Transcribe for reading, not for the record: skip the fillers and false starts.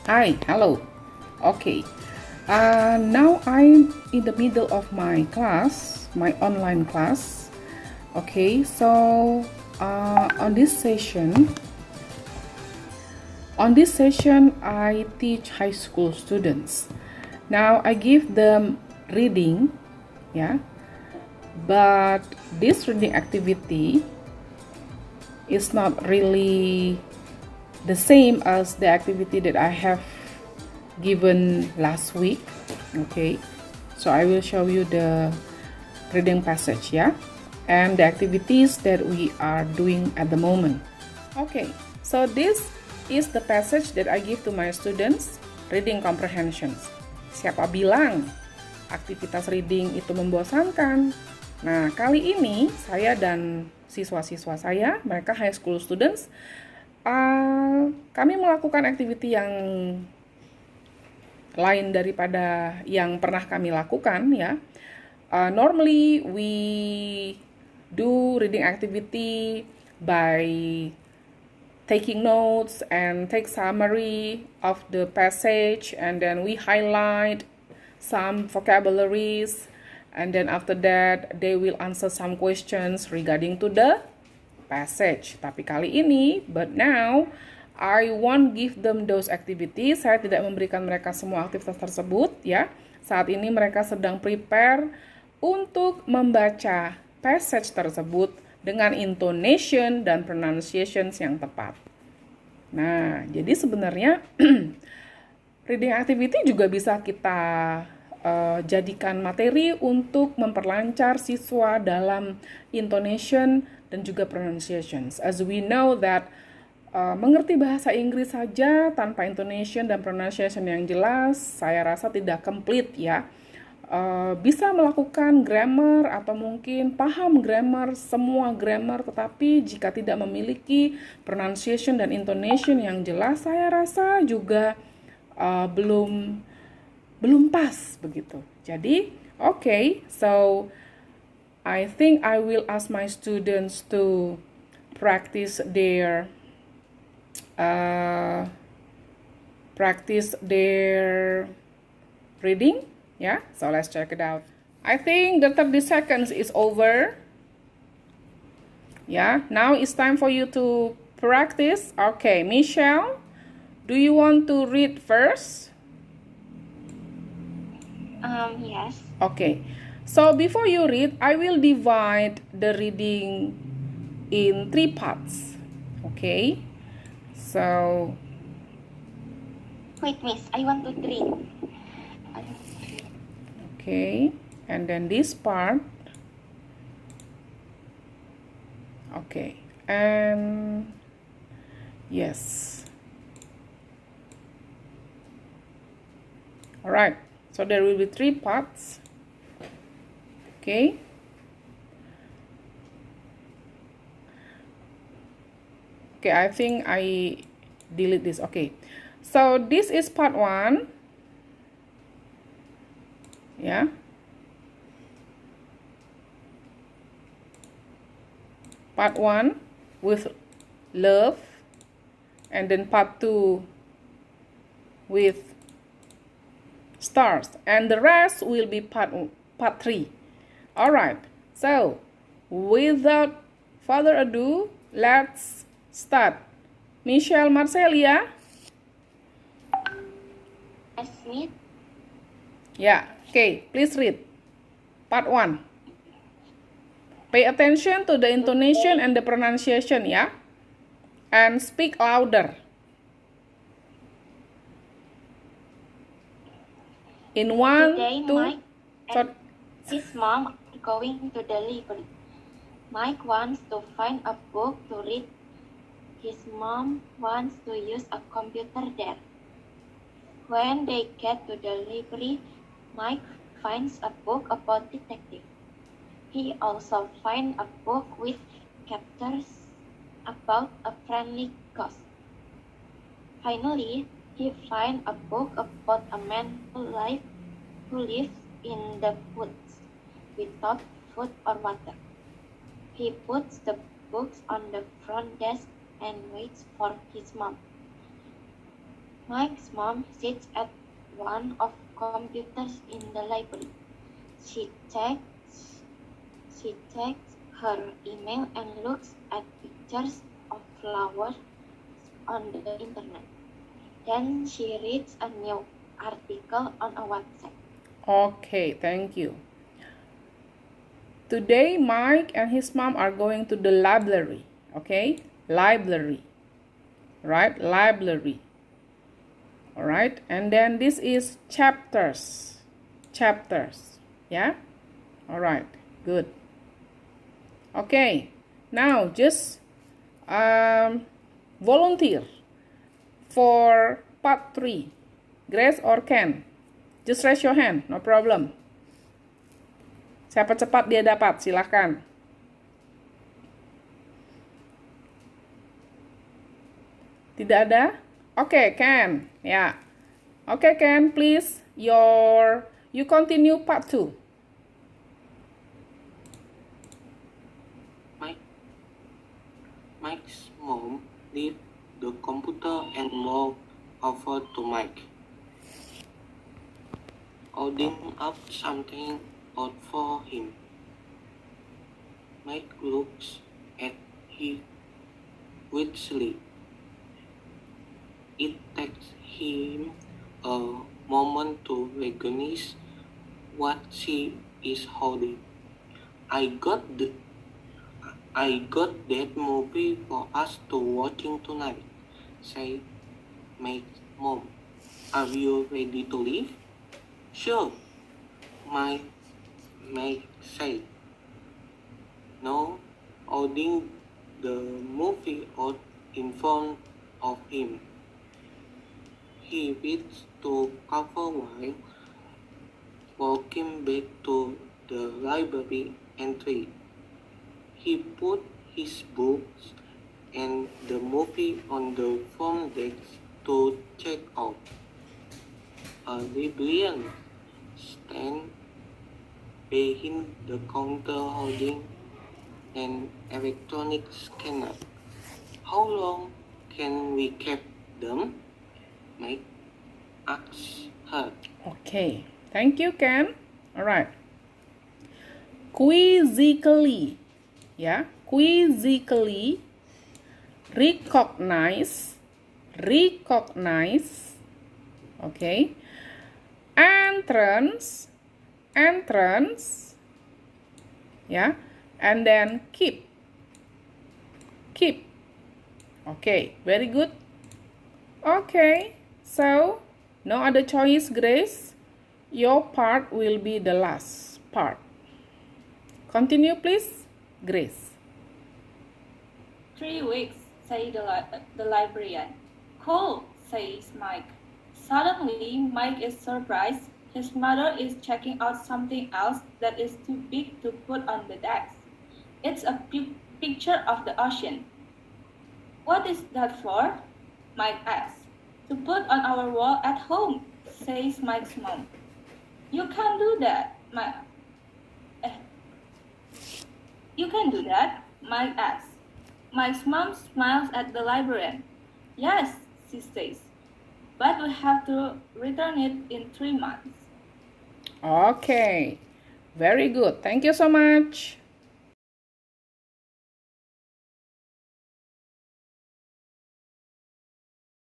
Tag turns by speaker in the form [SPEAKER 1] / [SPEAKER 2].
[SPEAKER 1] Hi, hello. Okay. Now I'm in the middle of my class, my online class. Okay, so on this session, I teach high school students. Now I give them reading, yeah. But this reading activity is not really the same as the activity that I have given last week. Okay, so I will show you the reading passage, yeah, and the activities that we are doing at the moment. Okay, so this is the passage that I give to my students, reading comprehensions. Siapa bilang aktivitas reading itu membosankan? Nah, kali ini saya dan siswa-siswa saya, mereka high school students, kami melakukan activity yang lain daripada yang pernah kami lakukan, ya. Normally we do reading activity by taking notes and take summary of the passage, and then we highlight some vocabularies, and then after that they will answer some questions regarding to the passage. Tapi kali ini, but now I won't give them those activities. Saya tidak memberikan mereka semua aktivitas tersebut, ya. Saat ini mereka sedang prepare untuk membaca passage tersebut dengan intonation dan pronunciations yang tepat. Nah, jadi sebenarnya reading activity juga bisa kita jadikan materi untuk memperlancar siswa dalam intonation dan juga pronunciations. As we know that mengerti bahasa Inggris saja tanpa intonation dan pronunciation yang jelas, saya rasa tidak complete, ya. Bisa melakukan grammar atau mungkin paham grammar, semua grammar, tetapi jika tidak memiliki pronunciation dan intonation yang jelas, saya rasa juga belum pas begitu. Jadi, okay, so I think I will ask my students to practice their reading. Yeah, so let's check it out. I think the 30 seconds is over. Yeah, now it's time for you to practice. Okay, Michelle, do you want to read first?
[SPEAKER 2] Yes.
[SPEAKER 1] Okay, so before you read, I will divide the reading in 3 parts. Okay, so
[SPEAKER 2] Wait, miss, I want to read.
[SPEAKER 1] okay, and then this part. Okay, and yes. All right, so there will be 3 parts. Okay. Okay, I think I delete this. Okay, so this is part 1. Yeah. Part 1 with love, and then part 2 with stars, and the rest will be part 3. All right, so without further ado, let's start. Michelle Marcelia.
[SPEAKER 2] Yes, miss.
[SPEAKER 1] Yeah, okay, please read. Part 1. Pay attention to the intonation and the pronunciation, yeah? And speak louder. In 1,
[SPEAKER 2] Today,
[SPEAKER 1] 2,
[SPEAKER 2] Mike and his mom are going to the library. Mike wants to find a book to read. His mom wants to use a computer there. When they get to the library, Mike finds a book about detective. He also finds a book with chapters about a friendly ghost. Finally, he finds a book about a man who lives in the woods without food or water. He puts the books on the front desk and waits for his mom. Mike's mom sits at one of computers in the library. She checks her email and looks at pictures of flowers on the internet. Then she reads a new article on a website.
[SPEAKER 1] Okay, thank you. Today, Mike and his mom are going to the library. Okay, library. Right, library. All right, and then this is chapters. Chapters. Yeah. All right. Good. Okay. Now just volunteer for part 3. Grace or Ken? Just raise your hand, no problem. Siapa cepat dia dapat, silahkan. Tidak ada? Oke, Ken. Ya. Oke, Ken, please. You continue part 2.
[SPEAKER 3] Mike's mom left the computer and walked over to Mike, holding up something out for him. Mike looks at it wistfully. It takes him a moment to recognize what she is holding. I got that movie for us to watching tonight, said Mike's mom. Are you ready to leave? Sure, Mike said. No, holding the movie out in front of him. He reached to cover while walking back to the library entry. He put his books and the movie on the front desk to check out. A librarian stand behind the counter holding an electronic scanner. How long can we keep them? Mike asked her.
[SPEAKER 1] Okay, thank you, Ken. All right. Quizzically, yeah, quizzically recognize, okay, entrance, yeah, and then keep. Okay, very good. Okay, so no other choice, Grace. Your part will be the last part. Continue, please, Grace.
[SPEAKER 4] 3 weeks, said the librarian. Cool, says Mike. Suddenly, Mike is surprised. His mother is checking out something else that is too big to put on the desk. It's a picture of the ocean. What is that for? Mike asks. To put on our wall at home, says Mike's mom. You can't do that, You can do that, Mike asks. Mike's mom smiles at the librarian. Yes, she says, but we have to return it in 3 months.
[SPEAKER 1] Okay, very good. Thank you so much.